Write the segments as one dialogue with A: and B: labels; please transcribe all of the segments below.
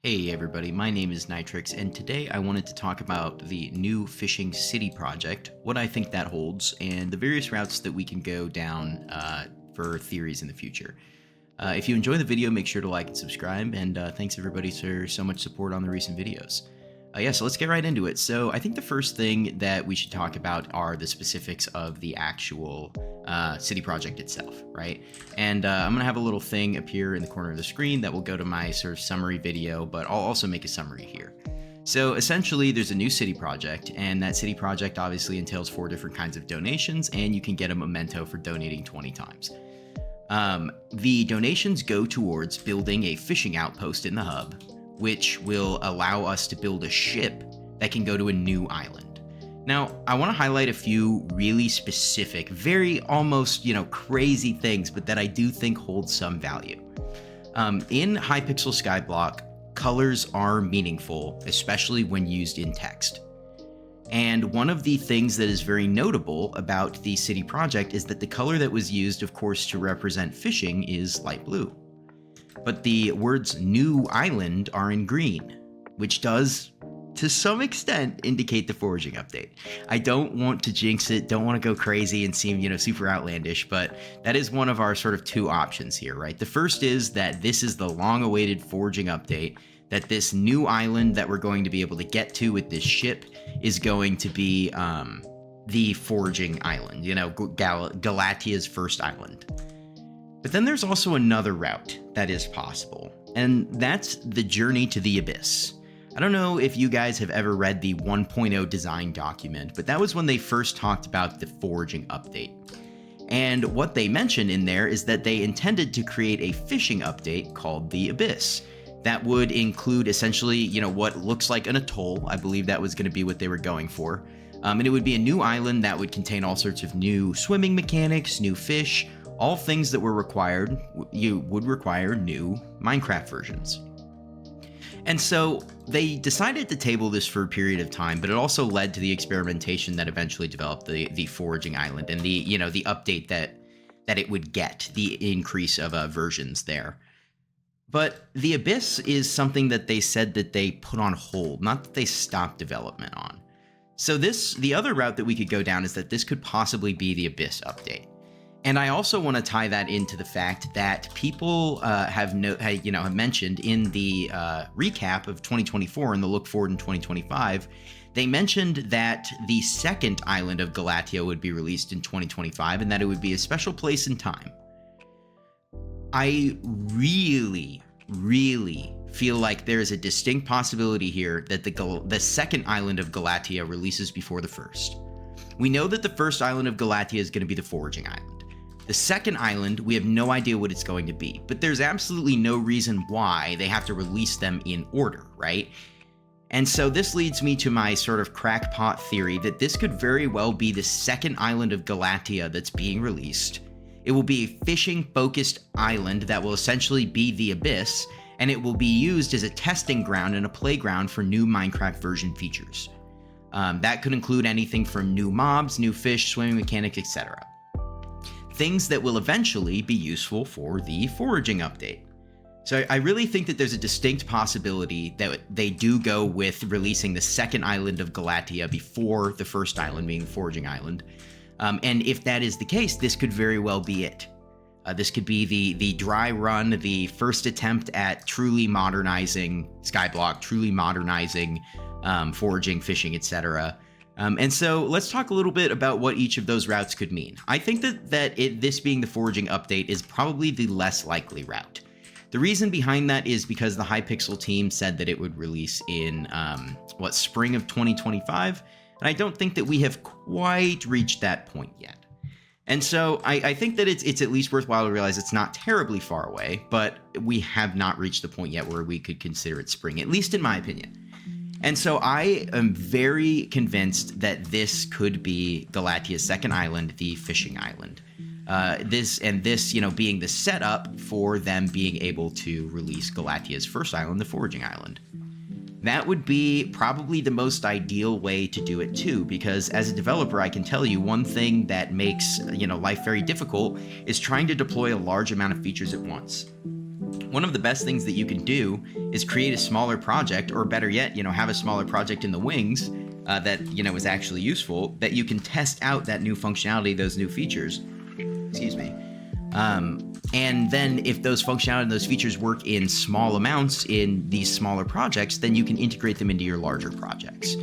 A: Hey everybody, my name is Nitrix, and today I wanted to talk about the new fishing city project, what I think that holds, and the various routes that we can go down for theories in the future. If you enjoy the video, make sure to like and subscribe, and thanks everybody for so much support on the recent videos. So let's get right into it. So I think the first thing that we should talk about are the specifics of the actual city project itself, right? And I'm going to have a little thing appear in the corner of the screen that will go to my sort of summary video, but I'll also make a summary here. So essentially, there's a new city project, and that city project obviously entails 4 different kinds of donations, and you can get a memento for donating 20 times. The donations go towards building a fishing outpost in the hub, which will allow us to build a ship that can go to a new island. Now, I want to highlight a few really specific, very almost, crazy things, but that I do think hold some value. In Hypixel SkyBlock, colors are meaningful, especially when used in text. And one of the things that is very notable about the city project is that the color that was used, of course, to represent fishing is light blue. But the words new island are in green, which does, to some extent, indicate the foraging update. I don't want to jinx it, don't want to go crazy and seem, super outlandish, but that is one of our sort of 2 options here, right? The first is that this is the long-awaited foraging update, that this new island that we're going to be able to get to with this ship is going to be the foraging island, Galatia's first island. But then there's also another route that is possible, and that's the journey to the abyss. I don't know if you guys have ever read the 1.0 design document, but that was when they first talked about the foraging update. And what they mentioned in there is that they intended to create a fishing update called the Abyss. That would include essentially, what looks like an atoll. I believe that was going to be what they were going for. And it would be a new island that would contain all sorts of new swimming mechanics, new fish, all things that were required, you would require new Minecraft versions. And so they decided to table this for a period of time, but it also led to the experimentation that eventually developed the foraging island and the update that it would get, the increase of versions there. But the Abyss is something that they said that they put on hold, not that they stopped development on. So the other route that we could go down is that this could possibly be the Abyss update. And I also want to tie that into the fact that people have mentioned in the recap of 2024 and the look forward in 2025, they mentioned that the second island of Galatia would be released in 2025 and that it would be a special place and time. I really feel like there is a distinct possibility here that the second island of Galatia releases before the first. We know that the first island of Galatia is going to be the foraging island. The second island, we have no idea what it's going to be, but there's absolutely no reason why they have to release them in order, right? And so this leads me to my sort of crackpot theory that this could very well be the second island of Galatia that's being released. It will be a fishing-focused island that will essentially be the Abyss, and it will be used as a testing ground and a playground for new Minecraft version features. That could include anything from new mobs, new fish, swimming mechanics, etc. Things that will eventually be useful for the foraging update. So I really think that there's a distinct possibility that they do go with releasing the second island of Galatia before the first island, being the foraging island. And if that is the case, this could very well be it. This could be the dry run, the first attempt at truly modernizing SkyBlock, truly modernizing foraging, fishing, etc. And so let's talk a little bit about what each of those routes could mean. I think that this being the foraging update is probably the less likely route. The reason behind that is because the Hypixel team said that it would release in, spring of 2025, and I don't think that we have quite reached that point yet. And so I think that it's at least worthwhile to realize it's not terribly far away, but we have not reached the point yet where we could consider it spring, at least in my opinion. And so I am very convinced that this could be Galatia's second island, the fishing island. This being the setup for them being able to release Galatia's first island, the foraging island. That would be probably the most ideal way to do it too, because as a developer, I can tell you one thing that makes, life very difficult is trying to deploy a large amount of features at once. One of the best things that you can do is create a smaller project, or better yet, have a smaller project in the wings that, is actually useful, that you can test out that new functionality, those new features. Excuse me. And then if those functionality and those features work in small amounts in these smaller projects, then you can integrate them into your larger projects.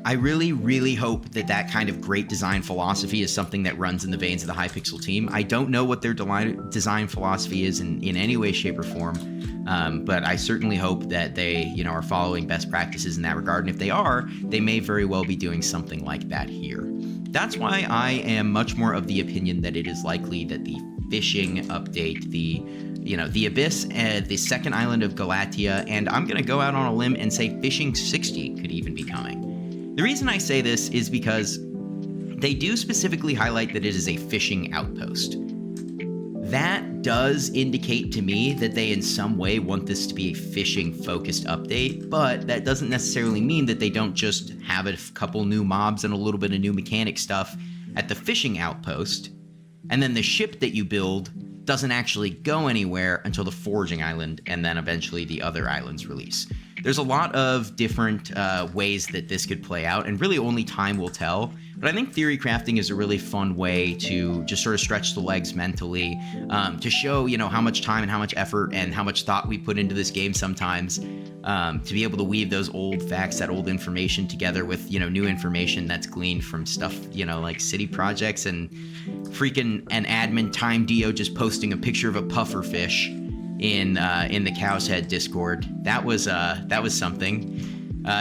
A: I really, really hope that that kind of great design philosophy is something that runs in the veins of the Hypixel team. I don't know what their design philosophy is in any way, shape, or form, but I certainly hope that they, are following best practices in that regard. And if they are, they may very well be doing something like that here. That's why I am much more of the opinion that it is likely that the fishing update, the Abyss, the second island of Galatia, and I'm going to go out on a limb and say Fishing 60 could even be coming. The reason I say this is because they do specifically highlight that it is a fishing outpost. That does indicate to me that they in some way want this to be a fishing-focused update, but that doesn't necessarily mean that they don't just have a couple new mobs and a little bit of new mechanic stuff at the fishing outpost, and then the ship that you build doesn't actually go anywhere until the Foraging Island and then eventually the other islands release. There's a lot of different ways that this could play out, and really only time will tell. But I think theory crafting is a really fun way to just sort of stretch the legs mentally, to show, how much time and how much effort and how much thought we put into this game sometimes, to be able to weave those old facts, that old information together with, new information that's gleaned from stuff, like city projects and freaking an admin time Dio just posting a picture of a puffer fish in the Cow's Head Discord. That was something.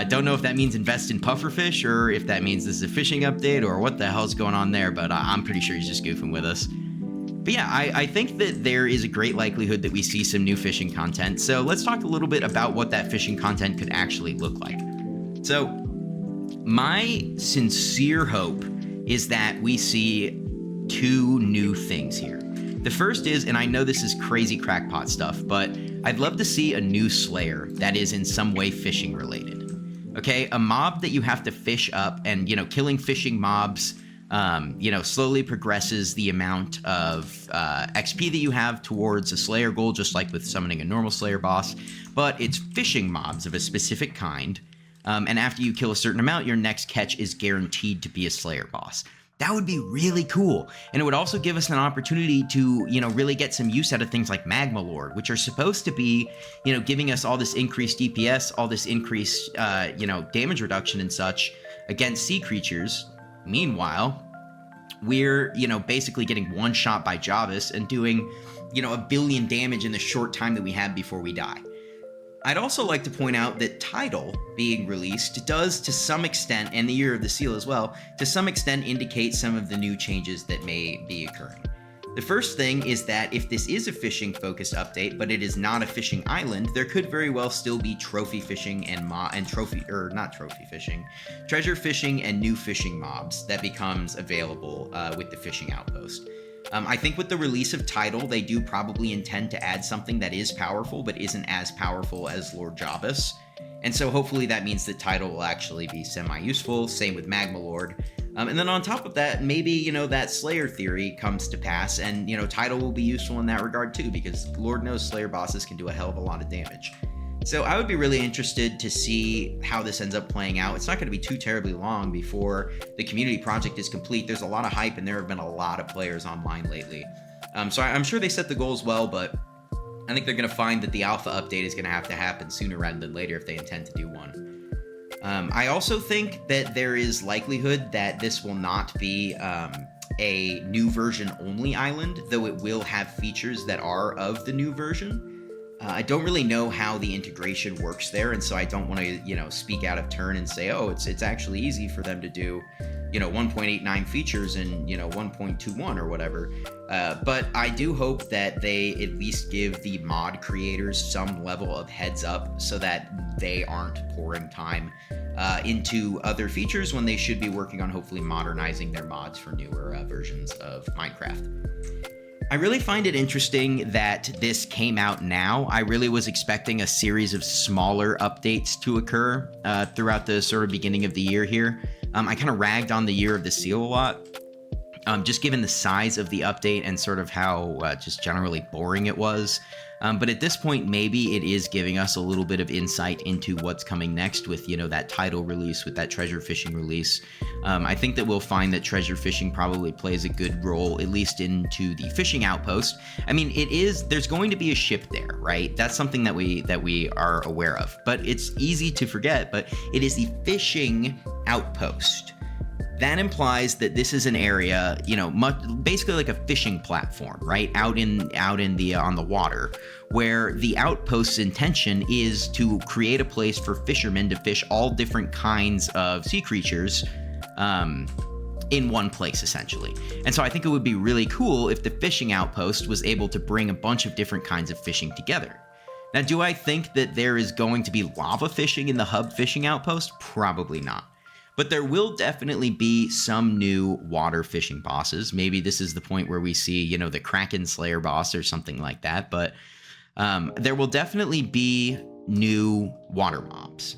A: Don't know if that means invest in pufferfish or if that means this is a fishing update or what the hell's going on there, but I'm pretty sure he's just goofing with us. But yeah, I think that there is a great likelihood that we see some new fishing content. So let's talk a little bit about what that fishing content could actually look like. So my sincere hope is that we see two new things here. The first is, and I know this is crazy crackpot stuff, but I'd love to see a new Slayer that is in some way fishing related. Okay, a mob that you have to fish up, and killing fishing mobs, slowly progresses the amount of XP that you have towards a Slayer goal, just like with summoning a normal Slayer boss. But it's fishing mobs of a specific kind, and after you kill a certain amount, your next catch is guaranteed to be a Slayer boss. That would be really cool. And it would also give us an opportunity to, really get some use out of things like Magma Lord, which are supposed to be, giving us all this increased DPS, all this increased, damage reduction and such against sea creatures. Meanwhile, we're, basically getting one shot by Javis and doing, 1 billion damage in the short time that we have before we die. I'd also like to point out that Tidal being released does, to some extent, and the Year of the Seal as well, to some extent indicate some of the new changes that may be occurring. The first thing is that if this is a fishing-focused update, but it is not a fishing island, there could very well still be trophy fishing and treasure fishing and new fishing mobs that becomes available with the fishing outpost. I think with the release of Tidal, they do probably intend to add something that is powerful, but isn't as powerful as Lord Javis. And so hopefully that means that Tidal will actually be semi-useful, same with Magma Lord. And then on top of that, maybe, that Slayer theory comes to pass, and, Tidal will be useful in that regard too, because Lord knows Slayer bosses can do a hell of a lot of damage. So I would be really interested to see how this ends up playing out. It's not going to be too terribly long before the community project is complete. There's a lot of hype, and there have been a lot of players online lately. So I'm sure they set the goals well, but I think they're going to find that the alpha update is going to have to happen sooner rather than later if they intend to do one. I also think that there is likelihood that this will not be a new version only island, though it will have features that are of the new version. I don't really know how the integration works there, and so I don't want to, speak out of turn and say, oh, it's actually easy for them to do, 1.89 features in, 1.21 or whatever. But I do hope that they at least give the mod creators some level of heads up so that they aren't pouring time into other features when they should be working on hopefully modernizing their mods for newer versions of Minecraft. I really find it interesting that this came out now. I really was expecting a series of smaller updates to occur throughout the sort of beginning of the year here. I kind of ragged on the Year of the Seal a lot, just given the size of the update and sort of how just generally boring it was. But at this point, maybe it is giving us a little bit of insight into what's coming next with, that title release, with that treasure fishing release. I think that we'll find that treasure fishing probably plays a good role, at least into the fishing outpost. I mean, there's going to be a ship there, right? That's something that we are aware of, but it's easy to forget, but it is the fishing outpost. That implies that this is an area, basically like a fishing platform, right? Out in the on the water, where the outpost's intention is to create a place for fishermen to fish all different kinds of sea creatures, in one place, essentially. And so I think it would be really cool if the fishing outpost was able to bring a bunch of different kinds of fishing together. Now, do I think that there is going to be lava fishing in the hub fishing outpost? Probably not. But there will definitely be some new water fishing bosses. Maybe this is the point where we see, the Kraken Slayer boss or something like that. But there will definitely be new water mobs.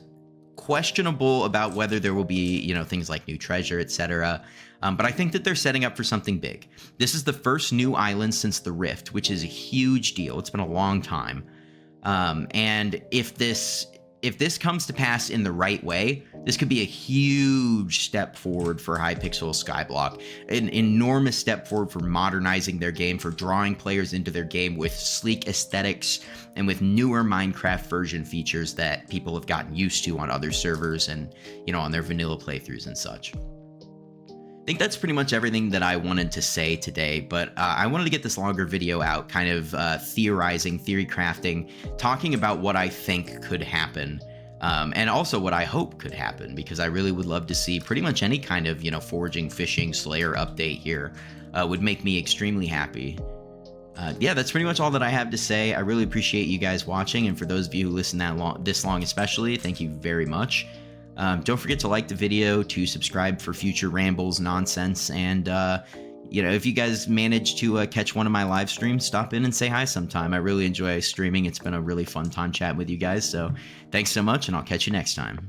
A: Questionable about whether there will be, things like new treasure, etc. But I think that they're setting up for something big. This is the first new island since the Rift, which is a huge deal. It's been a long time. And if this comes to pass in the right way, this could be a huge step forward for Hypixel SkyBlock, an enormous step forward for modernizing their game, for drawing players into their game with sleek aesthetics and with newer Minecraft version features that people have gotten used to on other servers and, on their vanilla playthroughs and such. I think that's pretty much everything that I wanted to say today, but I wanted to get this longer video out, kind of theorizing, theory crafting, talking about what I think could happen, and also what I hope could happen, because I really would love to see pretty much any kind of, foraging, fishing, Slayer update here would make me extremely happy. Yeah, that's pretty much all that I have to say. I really appreciate you guys watching, and for those of you who listen this long especially, thank you very much. Don't forget to like the video, to subscribe for future rambles, nonsense, and, if you guys manage to catch one of my live streams, stop in and say hi sometime. I really enjoy streaming. It's been a really fun time chatting with you guys, so thanks so much, and I'll catch you next time.